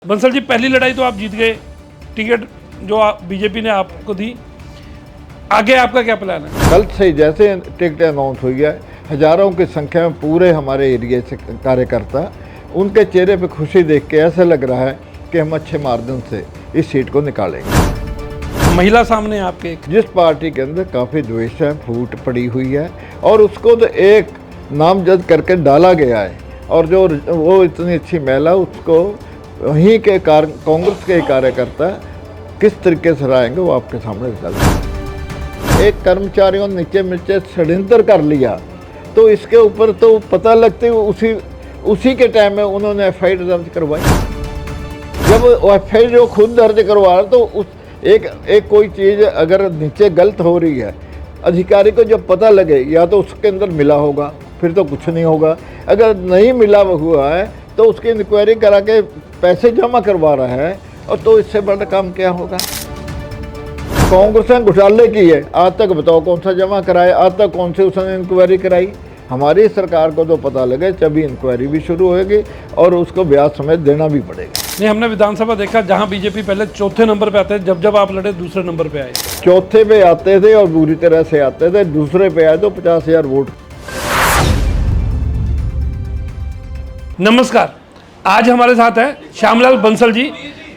बंसल जी, पहली लड़ाई तो आप जीत गए, टिकट जो बीजेपी ने आपको दी। आगे आपका क्या प्लान है? कल से जैसे टिकट अनाउंस हुई है, हजारों की संख्या में पूरे हमारे एरिया से कार्यकर्ता, उनके चेहरे पे खुशी देख के ऐसा लग रहा है कि हम अच्छे मार्जिन से इस सीट को निकालेंगे। महिला सामने आपके जिस पार्टी के अंदर काफ़ी द्वेष है, फूट पड़ी हुई है और उसको तो एक नामजद करके डाला गया है, और जो वो इतनी अच्छी महिला, उसको वहीं के कांग्रेस के कार्यकर्ता किस तरीके से रहेंगे वो आपके सामने रिजल्ट। एक कर्मचारियों ने नीचे षड्यंत्र कर लिया, तो इसके ऊपर तो पता लगते उसी के टाइम में उन्होंने FIR दर्ज करवाई। जब FIR जो खुद दर्ज करवा रहा, तो एक कोई चीज़ अगर नीचे गलत हो रही है, अधिकारी को जब पता लगे, या तो उसके अंदर मिला होगा, फिर तो कुछ नहीं होगा। अगर नहीं मिला हुआ है तो उसकी इंक्वायरी करा के पैसे जमा करवा रहा है, और तो इससे बड़ा काम क्या होगा। कांग्रेस ने घोटाले की है, आज तक बताओ कौन सा जमा कराया, आज तक कौन सी उसने इंक्वायरी कराई। हमारी सरकार को तो पता लगे तभी इंक्वायरी भी शुरू होगी और उसको ब्याज समेत देना भी पड़ेगा। नहीं, हमने विधानसभा देखा जहां बीजेपी पहले चौथे नंबर पे आते, जब आप लड़े दूसरे नंबर पे आए। चौथे पे आते थे और बुरी तरह से आते थे, दूसरे पे आए तो 50,000 वोट। नमस्कार, आज हमारे साथ है श्यामलाल बंसल जी,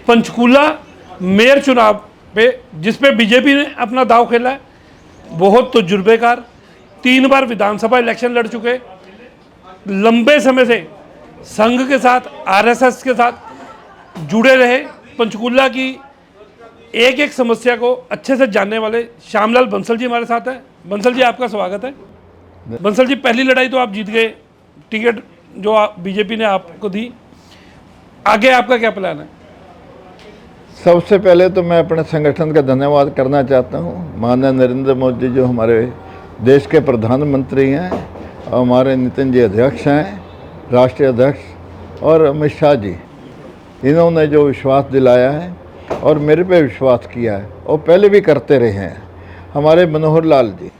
पंचकूला मेयर चुनाव पे जिसपे बीजेपी ने अपना दांव खेला है। बहुत तजुर्बेकार, 3 बार विधानसभा इलेक्शन लड़ चुके, लंबे समय से संघ के साथ, RSS के साथ जुड़े रहे, पंचकूला की एक एक समस्या को अच्छे से जानने वाले श्यामलाल बंसल जी हमारे साथ हैं। बंसल जी, आपका स्वागत है। बंसल जी, पहली लड़ाई तो आप जीत गए, टिकट जो बीजेपी ने आपको दी। आगे आपका क्या प्लान है? सबसे पहले तो मैं अपने संगठन का धन्यवाद करना चाहता हूँ। माननीय नरेंद्र मोदी जो हमारे देश के प्रधानमंत्री हैं, और हमारे नितिन जी अध्यक्ष हैं, राष्ट्रीय अध्यक्ष, और अमित शाह जी, इन्होंने जो विश्वास दिलाया है और मेरे पे विश्वास किया है, और पहले भी करते रहे हैं। हमारे मनोहर लाल जी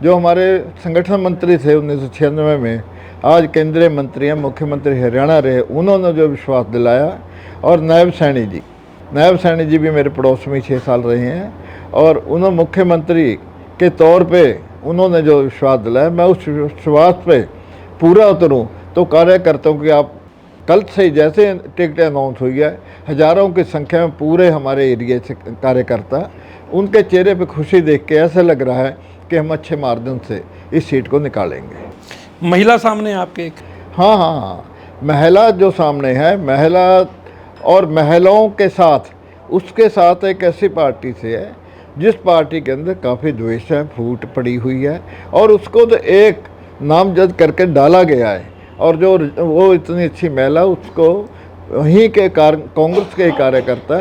जो हमारे संगठन मंत्री थे 1996 में, आज केंद्रीय मंत्री हैं, मुख्यमंत्री हरियाणा रहे, उन्होंने जो विश्वास दिलाया। और नायब सैनी जी भी मेरे पड़ोस में 6 साल रहे हैं, और उन्होंने मुख्यमंत्री के तौर पे उन्होंने जो विश्वास दिलाया, मैं उस विश्वास पे पूरा उतरूँ। तो कार्यकर्ताओं की आप कल से जैसे टिकट अनाउंस हुई है, हजारों की संख्या में पूरे हमारे एरिया से कार्यकर्ता, उनके चेहरे पे खुशी देख के ऐसा लग रहा है कि हम अच्छे मार्जिन से इस सीट को निकालेंगे। महिला सामने आपके हाँ, महिला जो सामने है, महिला और महिलाओं के साथ, उसके साथ एक ऐसी पार्टी से है जिस पार्टी के अंदर काफ़ी द्वेष है, फूट पड़ी हुई है, और उसको तो एक नामजद करके डाला गया है, और जो वो इतनी अच्छी महिला, उसको वहीं के कांग्रेस के कार्यकर्ता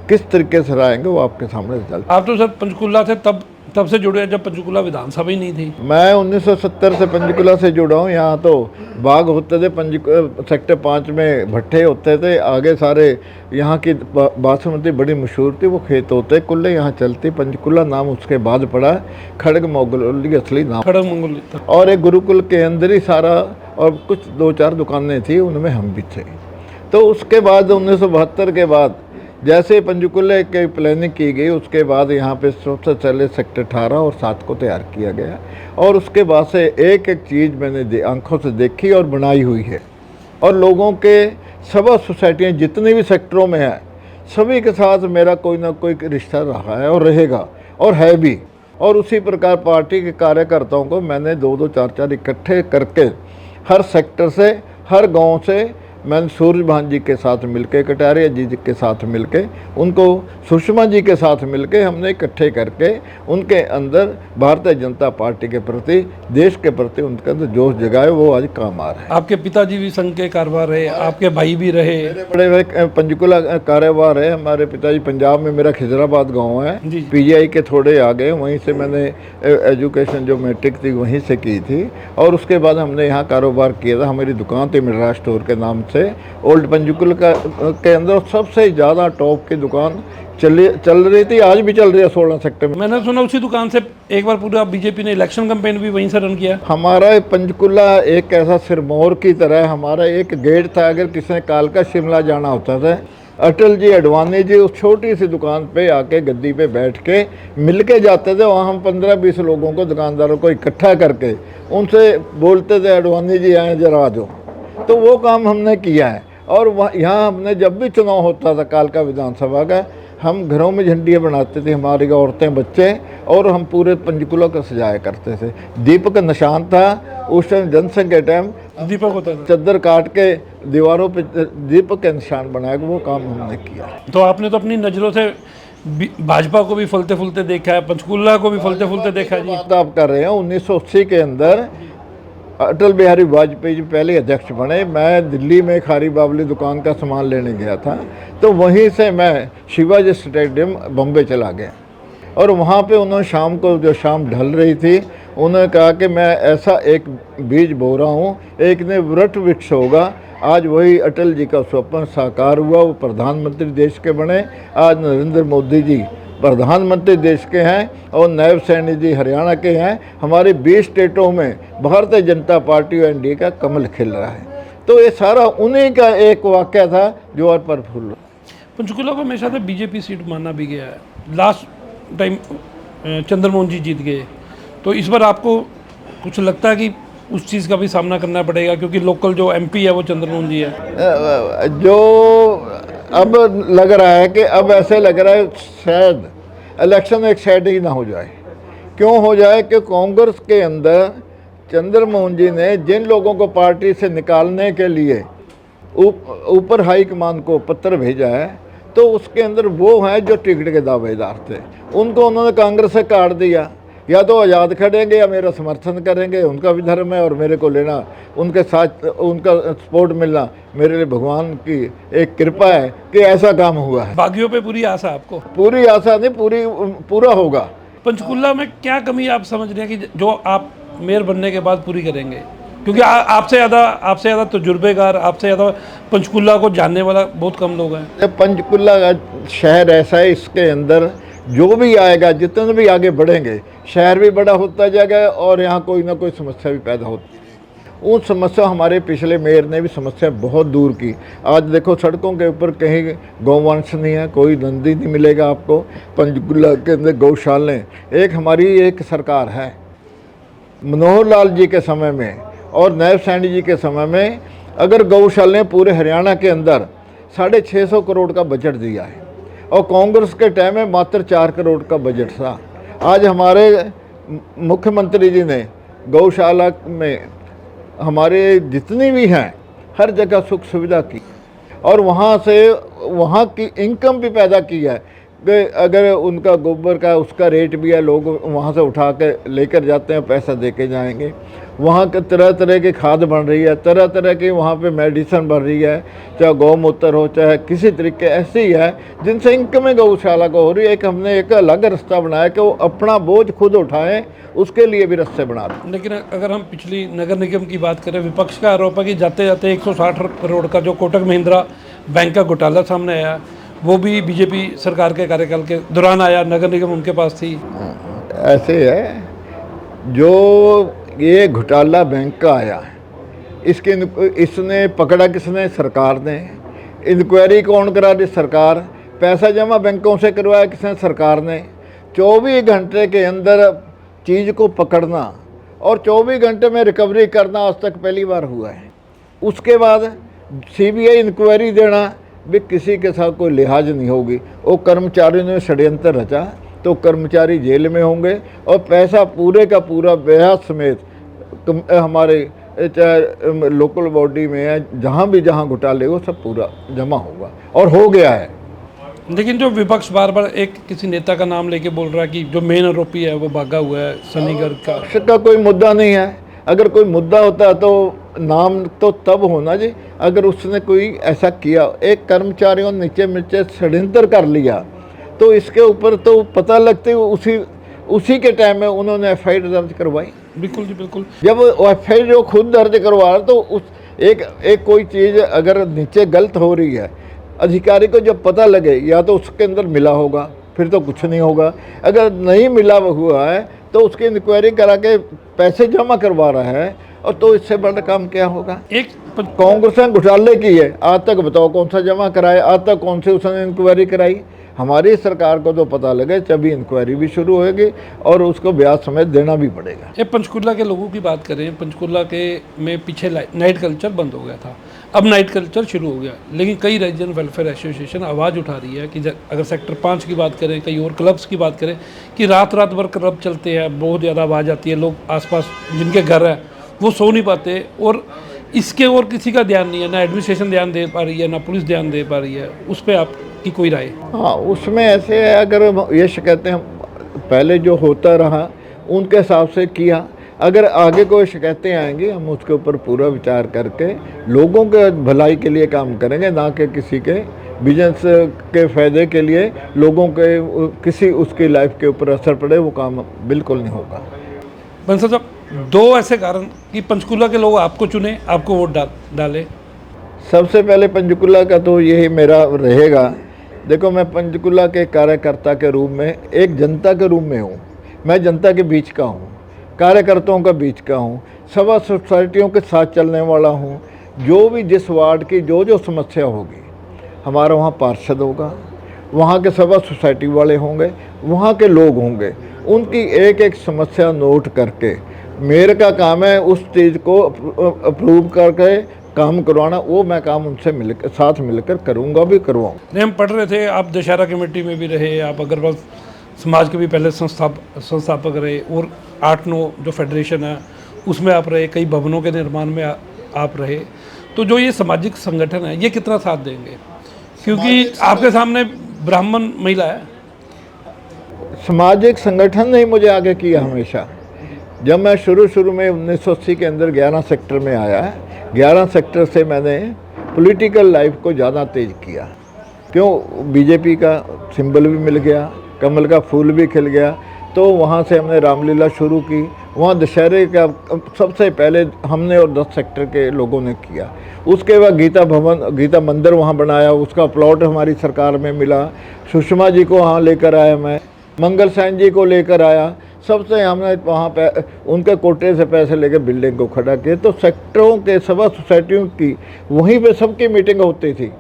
किस तरीके से रहेंगे वो आपके सामने रिजल्ट। आप तो सर पंचकूला से तब से जुड़े हैं जब पंचकूला विधानसभा ही नहीं थी। मैं 1970 से पंचकूला से जुड़ा हूँ। यहाँ तो बाग होते थे, सेक्टर 5 में भट्टे होते थे, आगे सारे यहाँ की बासमती बड़ी मशहूर थी, वो खेत होते कुल्ले यहाँ चलती। पंचकूला नाम उसके बाद पड़ा, खड़ग मंगोली असली नाम, खड़ग मंगोली। और एक गुरुकुल के अंदर ही सारा, और कुछ 2-4 दुकानें थी, उनमें हम भी थे। तो उसके बाद 1972 के बाद जैसे पंचकूले की प्लानिंग की गई, उसके बाद यहाँ पे सबसे पहले सेक्टर 18 और 7 को तैयार किया गया, और उसके बाद से एक एक चीज़ मैंने आंखों से देखी और बनाई हुई है। और लोगों के सभी सोसाइटियाँ जितने भी सेक्टरों में हैं, सभी के साथ मेरा कोई ना कोई रिश्ता रहा है और रहेगा, और है भी। और उसी प्रकार पार्टी के कार्यकर्ताओं को मैंने 2-2, 4-4 इकट्ठे करके हर सेक्टर से, हर गाँव से, मैंने सूर्यभान जी के साथ मिलके, कटारिया जी के साथ मिलके, उनको सुषमा जी के साथ मिलके हमने इकट्ठे करके उनके अंदर भारतीय जनता पार्टी के प्रति, देश के प्रति उनके अंदर जोश जगाए, वो आज काम आ रहा है। आपके पिताजी भी संघ के कारोबार रहे, आपके भाई भी रहे। मेरे बड़े भाई पंचकूला कारोबार है। हमारे पिताजी पंजाब में, मेरा खिजराबाद गाँव है, PGI के थोड़े आगे, वहीं से मैंने एजुकेशन जो मैट्रिक थी वहीं से की थी, और उसके बाद हमने यहाँ कारोबार किया था। हमारी दुकान थी मिनरा स्टोर के नाम से, ओल्ड पंचकूला के अंदर सबसे ज़्यादा टॉप की दुकान चल रही थी, आज भी चल रही है 16 सेक्टर में। मैंने सुना उसी दुकान से एक बार पूरा बीजेपी ने इलेक्शन कैंपेन भी वहीं से रन किया। हमारा पंचकूला एक ऐसा सिरमौर की तरह, हमारा एक गेट था, अगर किसी ने कालका शिमला जाना होता था अटल जी, अडवाणी जी उस छोटी सी दुकान पे आके गद्दी पे बैठ के मिल के जाते थे। वहाँ हम 15-20 लोगों को, दुकानदारों को इकट्ठा करके उनसे बोलते थे, अडवाणी जी आए जरा आ जाओ। तो वो काम हमने किया है। और वहाँ यहाँ हमने जब भी चुनाव होता था कालका विधानसभा का, हम घरों में झंडियाँ बनाते थे, हमारी औरतें बच्चे, और हम पूरे पंचकुला को सजाया करते थे। दीपक का निशान था उस टाइम, जनसंघ के टाइम दीपक होता था। चद्दर काट के दीवारों पे दीपक के निशान बनाए, वो काम हमने किया। तो आपने तो अपनी नज़रों से भाजपा को भी फलते फूलते देखा है, पंचकुला को भी फलते फूलते देखा है जी। बात आप कर रहे हैं 1980 के अंदर अटल बिहारी वाजपेयी जी पहले अध्यक्ष बने। मैं दिल्ली में खारी बावली दुकान का सामान लेने गया था, तो वहीं से मैं शिवाजी स्टेडियम बम्बई चला गया। और वहाँ पे उन्होंने शाम को, जो शाम ढल रही थी, उन्होंने कहा कि मैं ऐसा एक बीज बो रहा हूँ, एक ने वृक्ष वृक्ष होगा। आज वही अटल जी का स्वप्न साकार हुआ, वो प्रधानमंत्री देश के बने। आज नरेंद्र मोदी जी प्रधानमंत्री देश के हैं और नायब सैनी जी हरियाणा के हैं। हमारे 20 स्टेटों में भारतीय जनता पार्टी और एनडीए का कमल खिल रहा है। तो ये सारा उन्हीं का एक वाक़या था जो और पर फूल। पंचकुला को हमेशा से बीजेपी सीट माना भी गया है। लास्ट टाइम चंद्रमोहन जी जीत गए, तो इस बार आपको कुछ लगता है कि उस चीज़ का भी सामना करना पड़ेगा, क्योंकि लोकल जो एमपी है वो चंद्रमोहन जी है। जो अब लग रहा है कि अब ऐसे लग रहा है शायद इलेक्शन एक साइड ही ना हो जाए। क्यों हो जाए कि कांग्रेस के अंदर चंद्रमोहन जी ने जिन लोगों को पार्टी से निकालने के लिए ऊपर हाईकमान को पत्र भेजा है, तो उसके अंदर वो हैं जो टिकट के दावेदार थे, उनको उन्होंने कांग्रेस से काट दिया। या तो आज़ाद खड़ेंगे या मेरा समर्थन करेंगे, उनका भी धर्म है, और मेरे को लेना, उनके साथ उनका सपोर्ट मिलना मेरे लिए भगवान की एक कृपा है कि ऐसा काम हुआ है। बागियों पे पूरी आशा आपको? पूरी आशा नहीं, पूरा होगा। पंचकुला में क्या कमी आप समझ रहे हैं कि जो आप मेयर बनने के बाद पूरी करेंगे? क्योंकि आपसे ज़्यादा तजुर्बेकार, आपसे ज़्यादा पंचकुला को जानने वाला बहुत कम लोग हैं। पंचकुला का शहर ऐसा है, इसके अंदर जो भी आएगा, जितने भी आगे बढ़ेंगे, शहर भी बड़ा होता जाएगा और यहाँ कोई ना कोई समस्या भी पैदा होती है। उन समस्या, हमारे पिछले मेयर ने भी समस्या बहुत दूर की। आज देखो सड़कों के ऊपर कहीं गौवंश नहीं है, कोई नंदी नहीं मिलेगा आपको। पंचकुला के अंदर गौशालाएँ, एक हमारी एक सरकार है मनोहर लाल जी के समय में और नायब सैनी जी के समय में, अगर गौशालाएँ पूरे हरियाणा के अंदर 650 करोड़ का बजट दिया है, और कांग्रेस के टाइम में मात्र 4 करोड़ का बजट था। आज हमारे मुख्यमंत्री जी ने गौशाला में हमारे जितनी भी हैं हर जगह सुख सुविधा की, और वहाँ से वहाँ की इनकम भी पैदा की है। अगर उनका गोबर का उसका रेट भी है, लोग वहाँ से उठा के लेकर जाते हैं, पैसा दे के जाएंगे। वहाँ के तरह तरह की खाद बन रही है, तरह तरह की वहाँ पे मेडिसिन बन रही है, चाहे गौमूत्र हो चाहे किसी तरीके ऐसी ही है, जिनसे इनकम गौशाला को हो रही है। एक हमने एक अलग रास्ता बनाया कि वो अपना बोझ खुद उठाएं, उसके लिए भी रास्ते बना दें। लेकिन अगर हम पिछली नगर निगम की बात करें, विपक्ष का आरोप है कि जाते जाते 160 करोड़ का जो कोटक महिंद्रा बैंक का घोटाला सामने आया, वो भी बीजेपी सरकार के कार्यकाल के दौरान आया, नगर निगम उनके पास थी। ऐसे है, जो ये घोटाला बैंक का आया, इसने पकड़ा किसने? सरकार ने। इंक्वायरी कौन करा रही? सरकार। पैसा जमा बैंकों से करवाया किसने? सरकार ने। 24 घंटे के अंदर चीज़ को पकड़ना और 24 घंटे में रिकवरी करना आज तक पहली बार हुआ है। उसके बाद सीबीआई इंक्वायरी देना भी, किसी के साथ कोई लिहाज नहीं होगी। वो कर्मचारियों ने षड्यंत्र रचा तो कर्मचारी जेल में होंगे, और पैसा पूरे का पूरा ब्याज समेत हमारे चाहे लोकल बॉडी में है, जहाँ घोटाले हो सब पूरा जमा होगा, और हो गया है। लेकिन जो विपक्ष बार बार एक किसी नेता का नाम लेके बोल रहा है कि जो मेन आरोपी है वो भागा हुआ है, सनी गर्ग का। इसका कोई मुद्दा नहीं है। अगर कोई मुद्दा होता तो नाम तो तब होना जी, अगर उसने कोई ऐसा किया, एक कर्मचारियों नीचे नीचे षड्यंत्र कर लिया, तो इसके ऊपर तो पता लगते उसी के टाइम में उन्होंने एफआईआर दर्ज करवाई। बिल्कुल जी बिल्कुल। जब एफआईआर जो खुद दर्ज करवा, तो उस एक कोई चीज़ अगर नीचे गलत हो रही है, अधिकारी को जब पता लगे, या तो उसके अंदर मिला होगा, फिर तो कुछ नहीं होगा। अगर नहीं मिला हुआ है तो उसकी इंक्वायरी करा के पैसे जमा करवा रहा है, और तो इससे बड़ा काम क्या होगा। एक कांग्रेस ने घोटाले की है, आज तक बताओ कौन सा जमा कराया, आज तक कौन से उसने इंक्वायरी कराई। हमारी सरकार को तो पता लगे तभी इंक्वायरी भी शुरू होगी और उसको ब्याज समेत देना भी पड़ेगा। ये पंचकुला के लोगों की बात करें, पंचकुला के में पीछे नाइट कल्चर बंद हो गया था, अब नाइट कल्चर शुरू हो गया, लेकिन कई रीजन वेलफेयर एसोसिएशन आवाज़ उठा रही है कि अगर सेक्टर 5 की बात करें, कई और क्लब्स की बात करें कि रात रात भर क्लब चलते हैं, बहुत ज़्यादा आवाज़ आती है, लोग आसपास जिनके घर है वो सो नहीं पाते, और इसके और किसी का ध्यान नहीं है, ना एडमिनिस्ट्रेशन ध्यान दे पा रही है, ना पुलिस ध्यान दे पा रही है। उस पर आपकी कोई राय? हाँ, उसमें ऐसे है, अगर ये शिकायतें हम पहले जो होता रहा उनके हिसाब से किया, अगर आगे कोई शिकायतें आएंगी हम उसके ऊपर पूरा विचार करके लोगों के भलाई के लिए काम करेंगे, ना कि किसी के बिजनेस के फ़ायदे के लिए लोगों के किसी उसकी लाइफ के ऊपर असर पड़े, वो काम बिल्कुल नहीं होगा। बंसल साहब, दो ऐसे कारण कि पंचकुला के लोग आपको चुने, आपको वोट डाले। सबसे पहले पंचकुला का तो यही मेरा रहेगा। देखो, मैं पंचकुला के कार्यकर्ता के रूप में, एक जनता के रूप में हूँ, मैं जनता के बीच का हूँ, कार्यकर्ताओं का बीच का हूँ, सभा सोसाइटियों के साथ चलने वाला हूँ। जो भी जिस वार्ड की जो समस्या होगी, हमारा वहाँ पार्षद होगा, वहाँ के सभा सोसाइटी वाले होंगे, वहाँ के लोग होंगे, उनकी एक एक समस्या नोट करके मेरे का काम है उस चीज़ को अप्रूव करके काम करवाना। वो मैं काम उनसे साथ मिलकर करूँगा, भी करवाऊँ। नहीं, हम पढ़ रहे थे आप दशहरा कमेटी में भी रहे, आप अग्रवाल समाज के भी पहले संस्थापक रहे, और 8-9 जो फेडरेशन है उसमें आप रहे, कई भवनों के निर्माण में आप रहे। तो जो ये सामाजिक संगठन है ये कितना साथ देंगे, क्योंकि आपके सामने ब्राह्मण महिला है। सामाजिक संगठन ने मुझे आगे किया हमेशा। जब मैं शुरू में 1980 के अंदर 11 सेक्टर में आया, 11 सेक्टर से मैंने पॉलिटिकल लाइफ को ज़्यादा तेज़ किया। क्यों? बीजेपी का सिंबल भी मिल गया, कमल का फूल भी खिल गया, तो वहाँ से हमने रामलीला शुरू की। वहाँ दशहरे का सबसे पहले हमने और 10 सेक्टर के लोगों ने किया। उसके बाद गीता मंदिर वहाँ बनाया, उसका प्लॉट हमारी सरकार में मिला। सुषमा जी को वहाँ लेकर आया, मैं मंगल सैन जी को लेकर आया, सबसे हमने वहाँ पे उनके कोटे से पैसे लेकर बिल्डिंग को खड़ा किया। तो सेक्टरों के सभा सोसाइटियों की वहीं पे सबकी मीटिंग होती थी।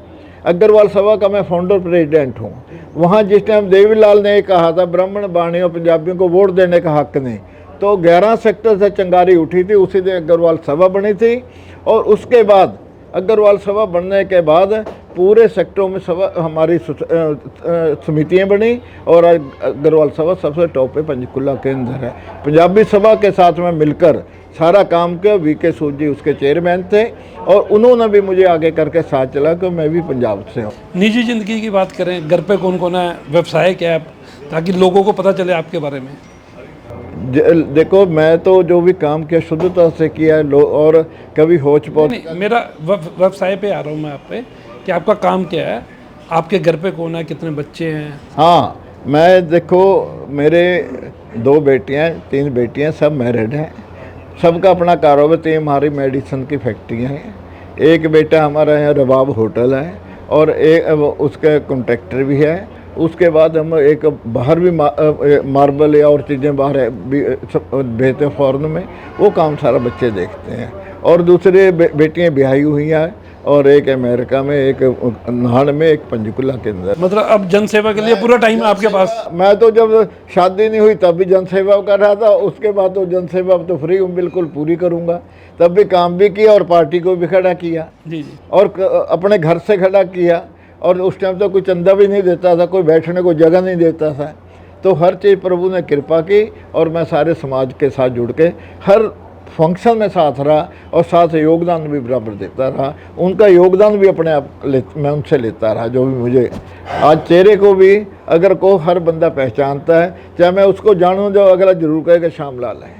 अग्रवाल सभा का मैं फाउंडर प्रेसिडेंट हूँ। वहाँ जिस टाइम देवीलाल ने कहा था ब्राह्मण बाणियों पंजाबियों को वोट देने का हक नहीं, तो 11 सेक्टर से चिंगारी उठी थी, उसी दिन अग्रवाल सभा बनी थी। और उसके बाद अग्रवाल सभा बनने के बाद पूरे सेक्टरों में सभा हमारी समितियां बनी, और अग्रवाल सभा सबसे टॉप पे पंचकुला के अंदर है। पंजाबी सभा के साथ में मिलकर सारा काम किया। वीके सूद जी उसके चेयरमैन थे, और उन्होंने भी मुझे आगे करके साथ चला कि मैं भी पंजाब से हूँ। निजी ज़िंदगी की बात करें, घर पे कौन कौन है, व्यवसाय क्या है, ताकि लोगों को पता चले आपके बारे में। देखो, मैं तो जो भी काम किया शुद्धता से किया है, और कभी होच पौच। मेरा व्यवसाय पे आ रहा हूँ मैं आप पे कि आपका काम क्या है, आपके घर पे कौन है, कितने बच्चे हैं। हाँ, मैं देखो, मेरे 2 बेटियाँ 3 बेटियाँ, सब मैरिड हैं, सबका अपना कारोबार। 3 हमारी मेडिसिन की फैक्ट्रियाँ हैं। एक बेटा हमारा यहाँ रबाब होटल है, और एक उसका कॉन्ट्रैक्टर भी है। उसके बाद हम एक बाहर भी मार्बल या और चीज़ें बाहर भेजते हैं फॉरेन में, वो काम सारा बच्चे देखते हैं। और दूसरे बेटियाँ ब्याही हुई हैं, और एक अमेरिका में, एक नाहन में, एक पंचकुला के अंदर। मतलब अब जनसेवा के लिए पूरा टाइम आपके पास। मैं तो जब शादी नहीं हुई तब भी जनसेवा कर रहा था, उसके बाद तो जनसेवा तो फ्री हूँ, बिल्कुल पूरी करूँगा। तब भी काम भी किया और पार्टी को भी खड़ा किया जी, और अपने घर से खड़ा किया। और उस टाइम तो कोई चंदा भी नहीं देता था, कोई बैठने को जगह नहीं देता था। तो हर चीज़ प्रभु ने कृपा की, और मैं सारे समाज के साथ जुड़ के हर फंक्शन में साथ रहा, और साथ योगदान भी बराबर देता रहा। उनका योगदान भी अपने आप मैं उनसे लेता रहा। जो भी मुझे आज चेहरे को भी अगर को हर बंदा पहचानता है, चाहे मैं उसको जानूँ, जो अगला जरूर कहेगा श्यामलाल है।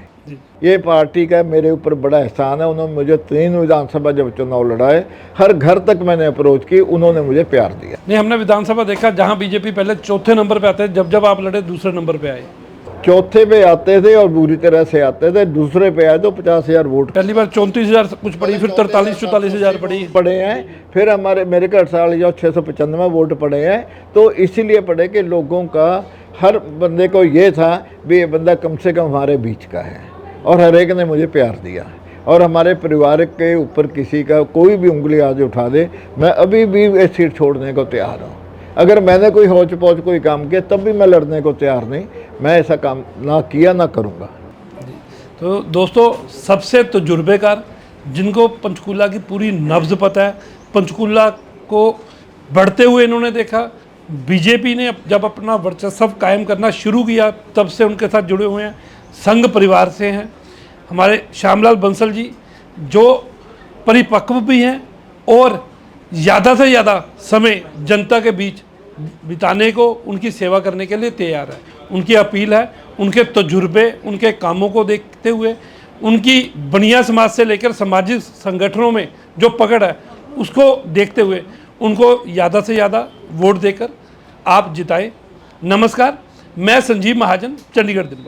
ये पार्टी का मेरे ऊपर बड़ा एहसान है। उन्होंने मुझे 3 विधानसभा जब चुनाव लड़ाए, हर घर तक मैंने अप्रोच की, उन्होंने मुझे प्यार दिया। नहीं, हमने विधानसभा देखा जहां बीजेपी पहले चौथे नंबर पे आते, जब आप लड़े दूसरे नंबर पे आए। चौथे पे आते थे और बुरी तरह से आते थे, दूसरे पे आए तो 50,000 वोट। पहली बार 34,000 कुछ पड़ी, फिर 43-44,000 पड़े हैं, फिर हमारे मेरे घर साल जो 695 वोट पड़े हैं। तो इसीलिए पड़े कि लोगों का, हर बंदे को ये था भी ये बंदा कम से कम हमारे बीच का है, और हर एक ने मुझे प्यार दिया। और हमारे परिवार के ऊपर किसी का कोई भी उंगली आज उठा दे, मैं अभी भी ये सीट छोड़ने को तैयार हूँ। अगर मैंने कोई होच पोच कोई काम किया तब भी मैं लड़ने को तैयार नहीं, मैं ऐसा काम ना किया ना करूँगा। तो दोस्तों, सबसे तजुर्बेकार, जिनको पंचकूला की पूरी नब्ज़ पता है, पंचकूला को बढ़ते हुए इन्होंने देखा। बीजेपी ने जब अपना वर्चस्व कायम करना शुरू किया तब से उनके साथ जुड़े हुए हैं, संघ परिवार से हैं। हमारे श्यामलाल बंसल जी जो परिपक्व भी हैं और ज़्यादा से ज़्यादा समय जनता के बीच बिताने को, उनकी सेवा करने के लिए तैयार है। उनकी अपील है, उनके तजुर्बे, उनके कामों को देखते हुए, उनकी बनिया समाज से लेकर सामाजिक संगठनों में जो पकड़ है उसको देखते हुए उनको ज़्यादा से ज़्यादा वोट देकर आप जिताएं। नमस्कार, मैं संजीव महाजन, चंडीगढ़ दिल्ली।